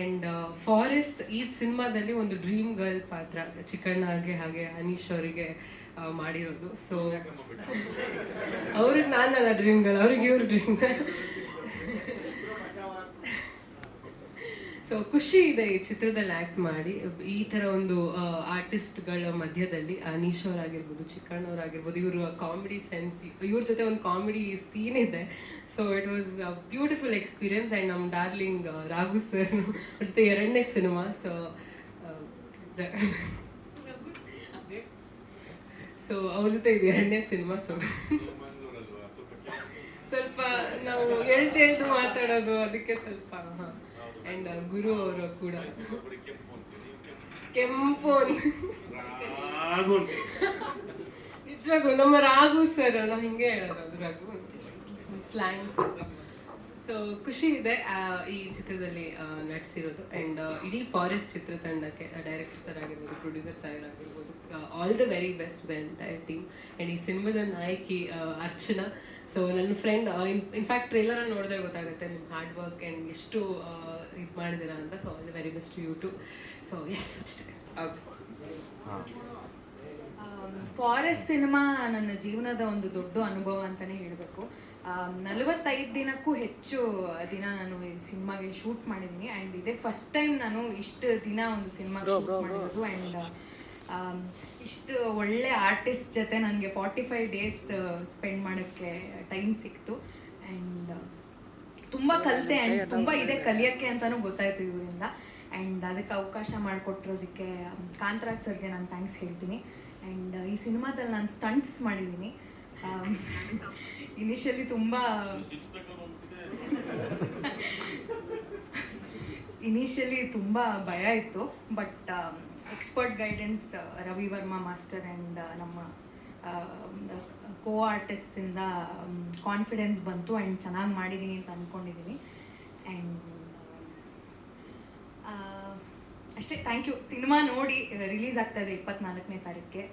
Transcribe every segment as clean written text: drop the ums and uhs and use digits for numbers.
And forest ಈ ಸಿನಿಮಾದಲ್ಲಿ ಒಂದು ಡ್ರೀಮ್ ಗರ್ಲ್ ಪಾತ್ರ ಚಿಕ್ಕಣ್ಣಗೆ ಹಾಗೆ ಅನೀಶ್ ಅವರಿಗೆ ಮಾಡಿರೋದು. ಸೊ ಅವ್ರಿಗೆ ನಾನಲ್ಲ ಡ್ರೀಮ್ ಗರ್ಲ್, ಅವ್ರಿಗೆ ಇವ್ರು ಡ್ರೀಮ್ ಗರ್ಲ್. ಸೊ ಖುಷಿ ಇದೆ ಈ ಚಿತ್ರದಲ್ಲಿ ಆ್ಯಕ್ಟ್ ಮಾಡಿ. ಈ ಥರ ಒಂದು ಆರ್ಟಿಸ್ಟ್ಗಳ ಮಧ್ಯದಲ್ಲಿ ಅನೀಶ್ ಅವರಾಗಿರ್ಬೋದು, ಚಿಕ್ಕಣ್ಣವರಾಗಿರ್ಬೋದು, ಇವರು ಕಾಮಿಡಿ ಸೆನ್ಸ್, ಇವ್ರ ಜೊತೆ ಒಂದು ಕಾಮಿಡಿ ಸೀನ್ ಇದೆ. So it was a beautiful experience. And ನಮ್ಮ ಡಾರ್ಲಿಂಗ್ ರಾಘು ಸರ್ ಅವ್ರ ಜೊತೆ 2ನೇ ಸಿನಿಮಾ. ಸೊ ಅವ್ರ ಜೊತೆ ಇದು 2ನೇ ಸಿನಿಮಾ. ಸೊ ಸ್ವಲ್ಪ ನಾವು ಎಳ್ದು ಮಾತಾಡೋದು, ಅದಕ್ಕೆ ಸ್ವಲ್ಪ ಆ್ಯಂಡ್ ಗುರು ಅವರು ಕೂಡ ಕೆಂಪು ನಿಜವಾಗೂ ನಮ್ಮ ರಾಘು ಸರ್, ನಾವು ಹಿಂಗೆ ಹೇಳೋದು, ಅದು ರಾಘು ಸ್ಲ್ಯಾಂಗ್ಸ್. ಸೊ ಖುಷಿ ಇದೆ ಈ ಚಿತ್ರದಲ್ಲಿ ನಟಿಸಿರೋದು. ಆ್ಯಂಡ್ ಇಡೀ ಫಾರೆಸ್ಟ್ ಚಿತ್ರತಂಡಕ್ಕೆ ಡೈರೆಕ್ಟರ್ ಸರ್ ಆಗಿರ್ಬೋದು, ಪ್ರೊಡ್ಯೂಸರ್ ಸರ್ ಆಗಿರ್ಬೋದು, all the very best to the entire team. And ಈ ಸಿನಿಮಾದ ನಾಯಕಿ ಅರ್ಚನಾ. ಸೊ ನನ್ನ ಫ್ರೆಂಡ್, ಇನ್ಫ್ಯಾಕ್ಟ್ ಟ್ರೇಲರ್ ನೋಡಿದ್ರೆ ಗೊತ್ತಾಗುತ್ತೆ ನಿಮ್ಮ ಹಾರ್ಡ್ ವರ್ಕ್ ಆ್ಯಂಡ್ ಎಷ್ಟು ಇದು ಮಾಡಿದ್ದೀರಾ ಅಂತ. So all the very best you too. So yes ಅಷ್ಟೇ. ಫಾರೆಸ್ಟ್ ಸಿನಿಮಾ ನನ್ನ ಜೀವನದ ಒಂದು ದೊಡ್ಡ ಅನುಭವ ಅಂತಲೇ ಹೇಳಬೇಕು. 45 ದಿನಕ್ಕೂ ಹೆಚ್ಚು ದಿನ ನಾನು ಈ ಸಿನಿಮಾಗೆ ಶೂಟ್ ಮಾಡಿದ್ದೀನಿ. ಆ್ಯಂಡ್ ಇದೇ ಫಸ್ಟ್ ಟೈಮ್ ನಾನು ಇಷ್ಟು ದಿನ ಒಂದು ಸಿನಿಮಾ ಶೂಟ್ ಮಾಡಿರೋದು. ಆ್ಯಂಡ್ ಇಷ್ಟು ಒಳ್ಳೆ ಆರ್ಟಿಸ್ಟ್ ಜೊತೆ ನನಗೆ 45 ಡೇಸ್ ಸ್ಪೆಂಡ್ ಮಾಡೋಕ್ಕೆ ಟೈಮ್ ಸಿಕ್ತು. ಆ್ಯಂಡ್ ತುಂಬ ಕಲಿತೆ. ಆ್ಯಂಡ್ ತುಂಬ ಇದೆ ಕಲಿಯೋಕ್ಕೆ ಅಂತಲೂ ಗೊತ್ತಾಯಿತು ಇವರಿಂದ. ಆ್ಯಂಡ್ ಅದಕ್ಕೆ ಅವಕಾಶ ಮಾಡಿಕೊಟ್ಟಿರೋದಕ್ಕೆ ಕಾಂತರಾಜ್ ಸರ್ಗೆ ನಾನು ಥ್ಯಾಂಕ್ಸ್ ಹೇಳ್ತೀನಿ. ಆ್ಯಂಡ್ ಈ ಸಿನಿಮಾದಲ್ಲಿ ನಾನು ಸ್ಟಂಟ್ಸ್ ಮಾಡಿದ್ದೀನಿ. ಇನಿಷಿಯಲಿ ತುಂಬ ಭಯ ಇತ್ತು. But expert guidance Ravi Varma master and ನಮ್ಮ ಕೋ ಆರ್ಟಿಸ್ಟಿಂದ ಕಾನ್ಫಿಡೆನ್ಸ್ ಬಂತು. ಆ್ಯಂಡ್ ಚೆನ್ನಾಗಿ ಮಾಡಿದ್ದೀನಿ ಅಂತ ಅಂದ್ಕೊಂಡಿದ್ದೀನಿ. ಆ್ಯಂಡ್ ಅಷ್ಟೇ, ಥ್ಯಾಂಕ್ ಯು. ಸಿನಿಮಾ ನೋಡಿ ರಿಲೀಸ್ ಆಗ್ತಾಯಿದೆ 24ನೇ ತಾರೀಕಿಗೆ.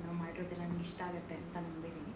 ನಾವು ಮಾಡಿರೋದೆಲ್ಲ ನನಗೆ ಇಷ್ಟ ಆಗುತ್ತೆ ಅಂತ ನಂಬಿದ್ದೀನಿ.